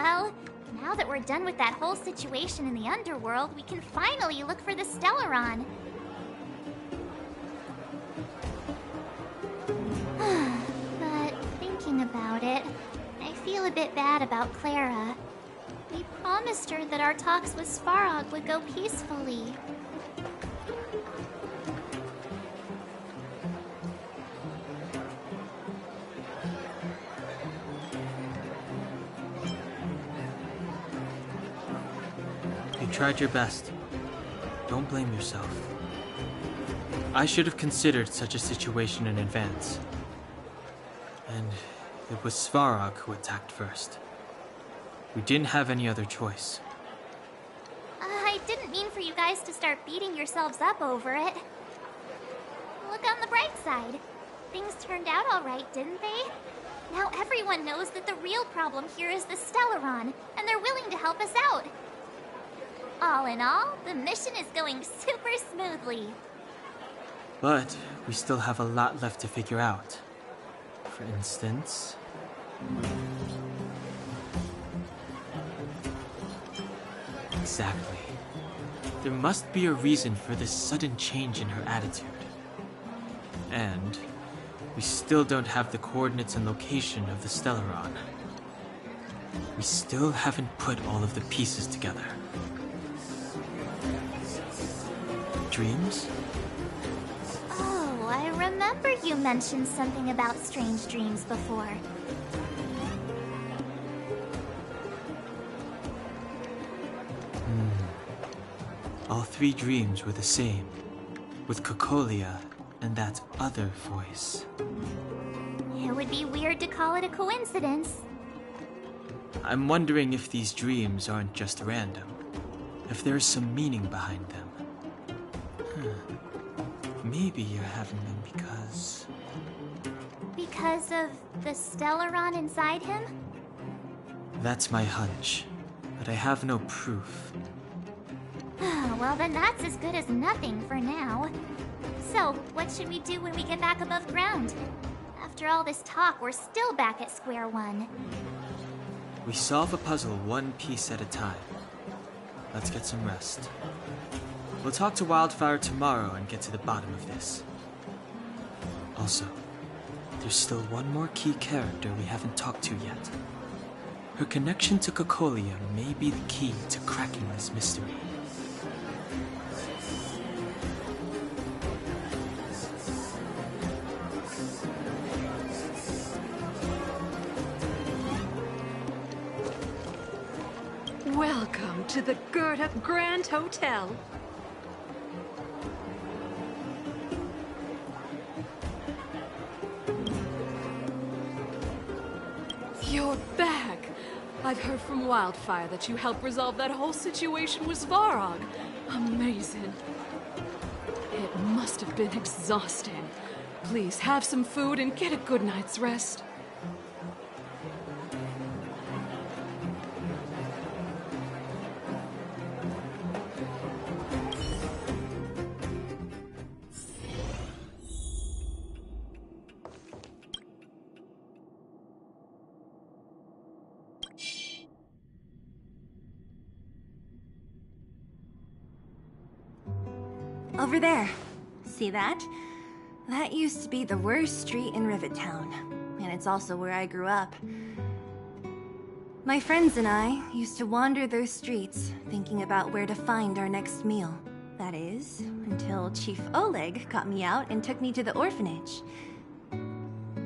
Well, now that we're done with that whole situation in the underworld, we can finally look for the Stellaron. But thinking about it, I feel a bit bad about Clara. We promised her that our talks with Svarog would go peacefully. You tried your best. Don't blame yourself. I should have considered such a situation in advance. And it was Svarog who attacked first. We didn't have any other choice. I didn't mean for you guys to start beating yourselves up over it. Look on the bright side. Things turned out all right, didn't they? Now everyone knows that the real problem here is the Stellaron, and they're willing to help us out. All in all, the mission is going super smoothly. But we still have a lot left to figure out. For instance... Exactly. There must be a reason for this sudden change in her attitude. And we still don't have the coordinates and location of the Stellaron. We still haven't put all of the pieces together. Dreams? Oh, I remember you mentioned something about strange dreams before. All three dreams were the same, with Cocolia and that other voice. It would be weird to call it a coincidence. I'm wondering if these dreams aren't just random, if there's some meaning behind them. Maybe you're having them because... Because of the Stellaron inside him? That's my hunch, but I have no proof. Well, then that's as good as nothing for now. So, what should we do when we get back above ground? After all this talk, we're still back at square one. We solve a puzzle one piece at a time. Let's get some rest. We'll talk to Wildfire tomorrow and get to the bottom of this. Also, there's still one more key character we haven't talked to yet. Her connection to Cocolia may be the key to cracking this mystery. Welcome to the Gerda Grand Hotel. You're back. I've heard from Wildfire that you helped resolve that whole situation with Svarog. Amazing. It must have been exhausting. Please have some food and get a good night's rest. Over there. See that? That used to be the worst street in Rivet Town. And it's also where I grew up. My friends and I used to wander those streets, thinking about where to find our next meal. That is, until Chief Oleg got me out and took me to the orphanage.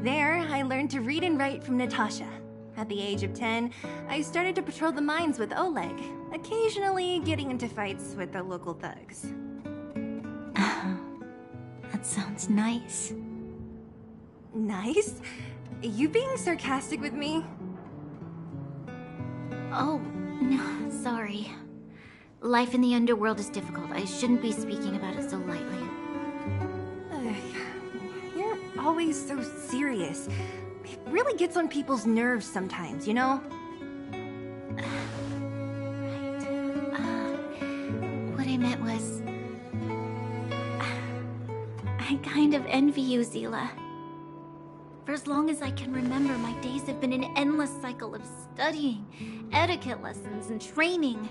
There, I learned to read and write from Natasha. At the age of 10, I started to patrol the mines with Oleg, occasionally getting into fights with the local thugs. That sounds nice. Nice? You being sarcastic with me? Oh, no, sorry. Life in the underworld is difficult. I shouldn't be speaking about it so lightly. You're always so serious. It really gets on people's nerves sometimes, you know? What I meant was... I kind of envy you, Zila. For as long as I can remember, my days have been an endless cycle of studying, etiquette lessons, and training.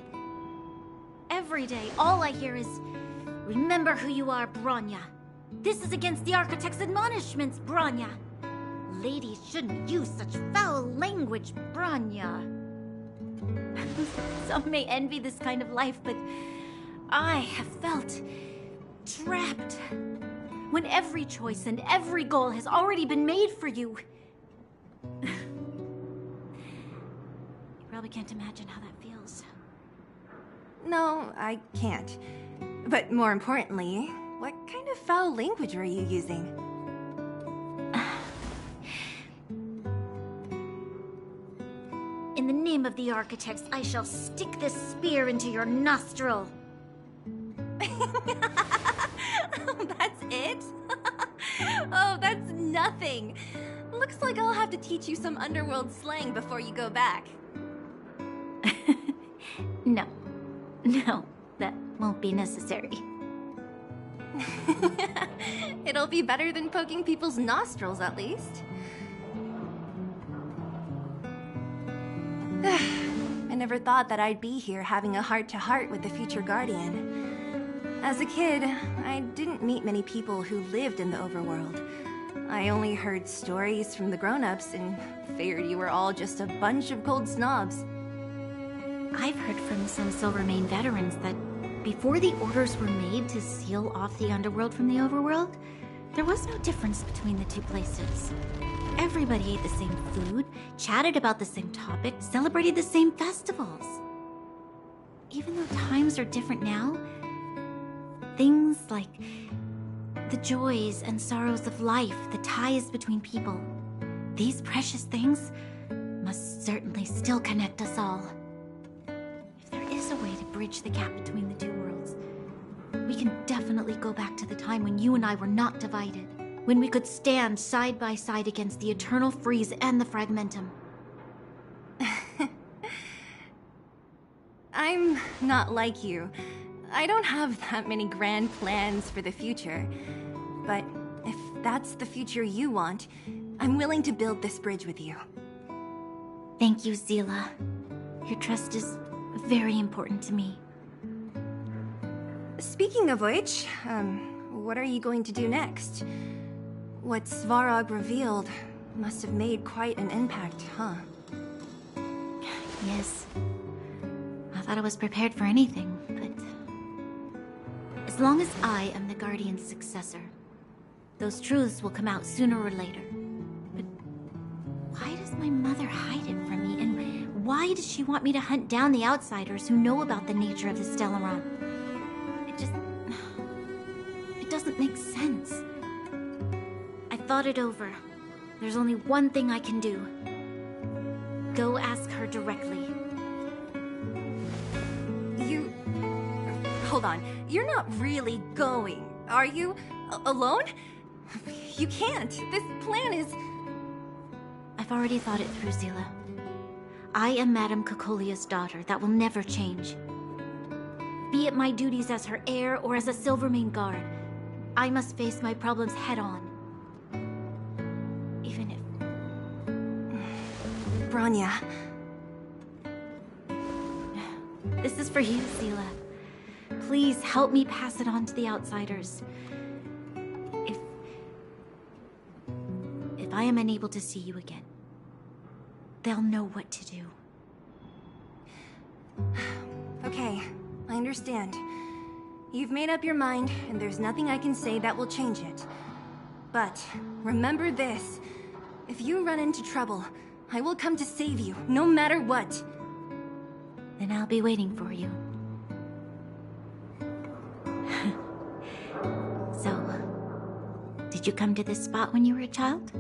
Every day, all I hear is, "Remember who you are, Bronya. This is against the Architect's admonishments, Bronya. Ladies shouldn't use such foul language, Bronya." Some may envy this kind of life, but I have felt trapped. When every choice and every goal has already been made for you. You probably can't imagine how that feels. No, I can't. But more importantly, what kind of foul language are you using? In the name of the Architects, I shall stick this spear into your nostril. That's it? Oh, that's nothing. Looks like I'll have to teach you some underworld slang before you go back. No, that won't be necessary. It'll be better than poking people's nostrils, at least. I never thought that I'd be here having a heart-to-heart with the future Guardian. As a kid, I didn't meet many people who lived in the overworld. I only heard stories from the grown-ups and figured you were all just a bunch of cold snobs. I've heard from some Silvermane veterans that before the orders were made to seal off the underworld from the overworld, there was no difference between the two places. Everybody ate the same food, chatted about the same topics, celebrated the same festivals. Even though times are different now, things like the joys and sorrows of life, the ties between people, these precious things must certainly still connect us all. If there is a way to bridge the gap between the two worlds, we can definitely go back to the time when you and I were not divided, when we could stand side by side against the Eternal Freeze and the Fragmentum. I'm not like you. I don't have that many grand plans for the future. But if that's the future you want, I'm willing to build this bridge with you. Thank you, Seele. Your trust is very important to me. Speaking of which, what are you going to do next? What Svarog revealed must have made quite an impact, huh? Yes. I thought I was prepared for anything, but... as long as I am the Guardian's successor, those truths will come out sooner or later. But why does my mother hide it from me, and why does she want me to hunt down the outsiders who know about the nature of the Stellaron? It doesn't make sense. I thought it over. There's only one thing I can do. Go ask her directly. Hold on. You're not really going, are you? Alone? You can't. This plan is... I've already thought it through, Seele. I am Madame Cocolia's daughter. That will never change. Be it my duties as her heir or as a Silvermane guard, I must face my problems head-on. Even if... Bronya. This is for you, Seele. Please help me pass it on to the outsiders. If I am unable to see you again, they'll know what to do. Okay, I understand. You've made up your mind, and there's nothing I can say that will change it. But remember this. If you run into trouble, I will come to save you, no matter what. Then I'll be waiting for you. So, did you come to this spot when you were a child?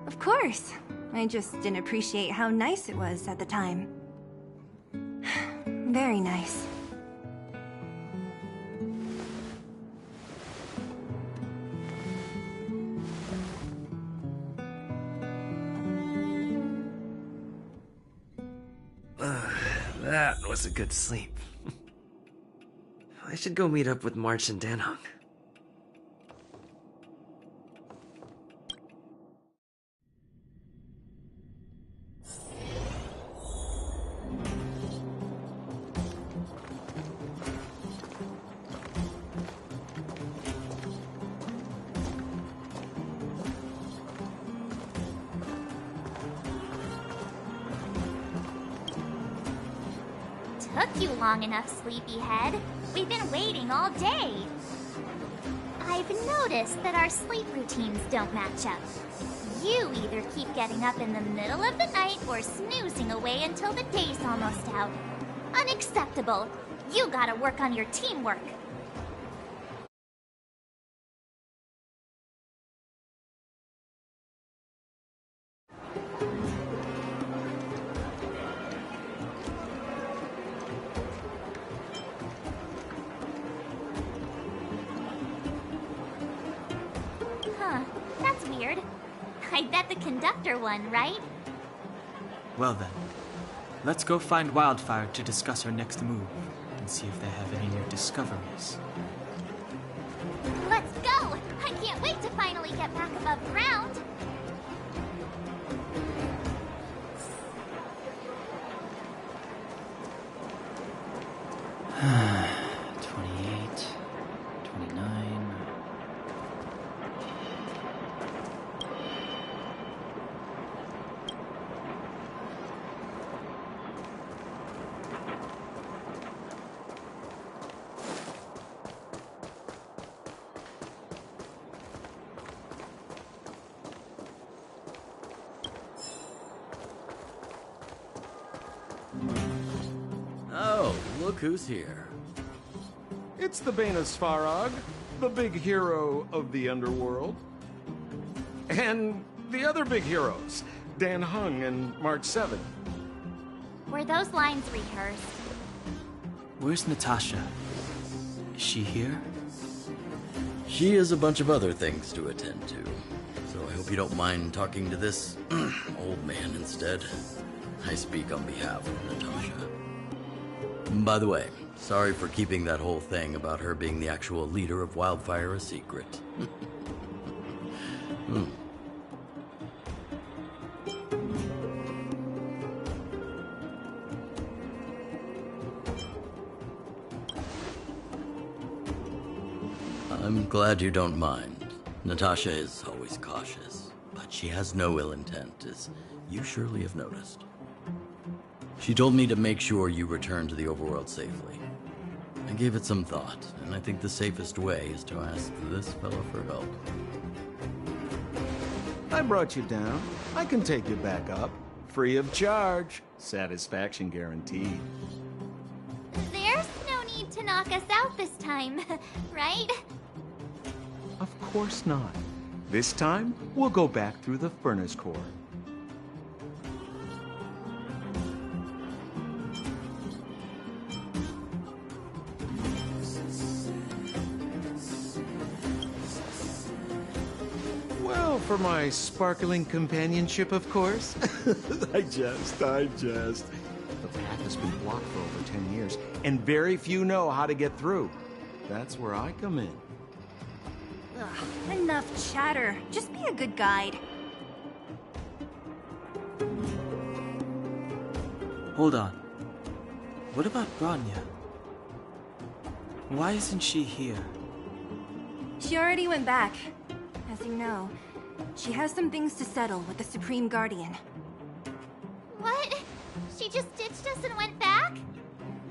Of course. I just didn't appreciate how nice it was at the time. Very nice. That was a good sleep. I should go meet up with March and Danhong. took you long enough, sleepyhead. We've been waiting all day. I've noticed that our sleep routines don't match up. You either keep getting up in the middle of the night or snoozing away until the day's almost out. Unacceptable. You gotta work on your teamwork. Huh, that's weird. I bet the conductor won, right? Well then, let's go find Wildfire to discuss our next move and see if they have any new discoveries. Let's go! I can't wait to finally get back above ground. Oh, look who's here. It's the Bane of Svarog, the big hero of the underworld. And the other big heroes, Dan Hung and March 7. Were those lines rehearsed? Where's Natasha? Is she here? She has a bunch of other things to attend to, so I hope you don't mind talking to this old man instead. I speak on behalf of Natasha. By the way, sorry for keeping that whole thing about her being the actual leader of Wildfire a secret. I'm glad you don't mind. Natasha is always cautious, but she has no ill intent, as you surely have noticed. She told me to make sure you return to the overworld safely. I gave it some thought, and I think the safest way is to ask this fella for help. I brought you down. I can take you back up. Free of charge. Satisfaction guaranteed. There's no need to knock us out this time, right? Of course not. This time, we'll go back through the furnace core. Well, for my sparkling companionship, of course. I jest. The path has been blocked for over 10 years, and very few know how to get through. That's where I come in. Ugh, enough chatter. Just be a good guide. Hold on. What about Bronya? Why isn't she here? She already went back. As you know, she has some things to settle with the Supreme Guardian. What? She just ditched us and went back?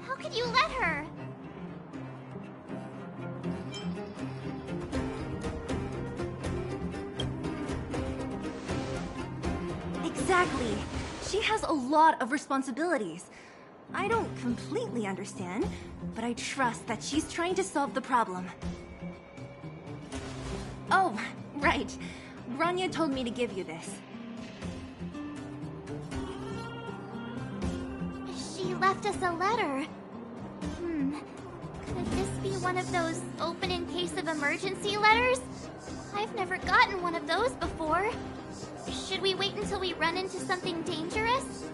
How could you let her? Exactly. She has a lot of responsibilities. I don't completely understand, but I trust that she's trying to solve the problem. Oh, right. Bronya told me to give you this. She left us a letter. Could this be one of those open in case of emergency letters? I've never gotten one of those before. Should we wait until we run into something dangerous?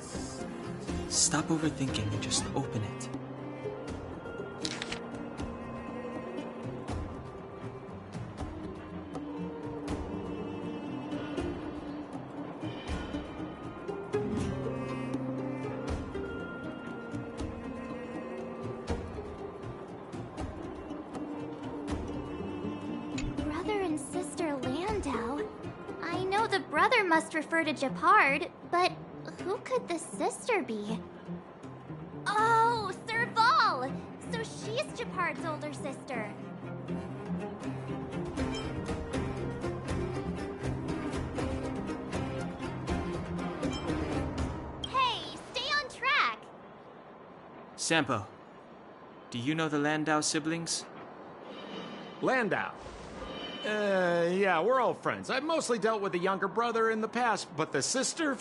Stop overthinking and just open it. Brother and sister Landau. I know the brother must refer to Gepard, but who could the sister be? Oh, Sir Shepard's older sister. Hey, stay on track! Sampo, do you know the Landau siblings? Landau. Yeah, we're old friends. I've mostly dealt with the younger brother in the past, but the sister,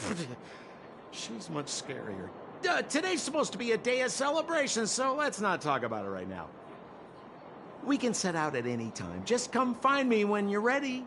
she's much scarier. Today's supposed to be a day of celebration, so let's not talk about it right now. We can set out at any time. Just come find me when you're ready.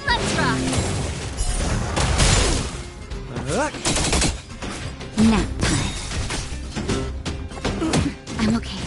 Let's rock! Nap time. I'm okay.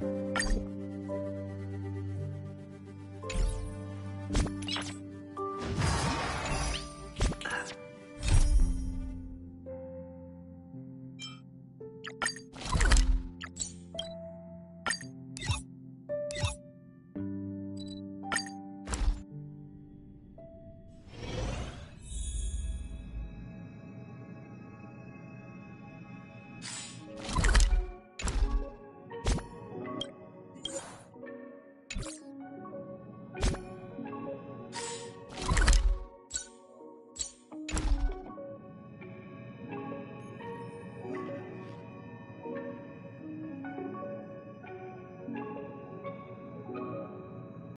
it.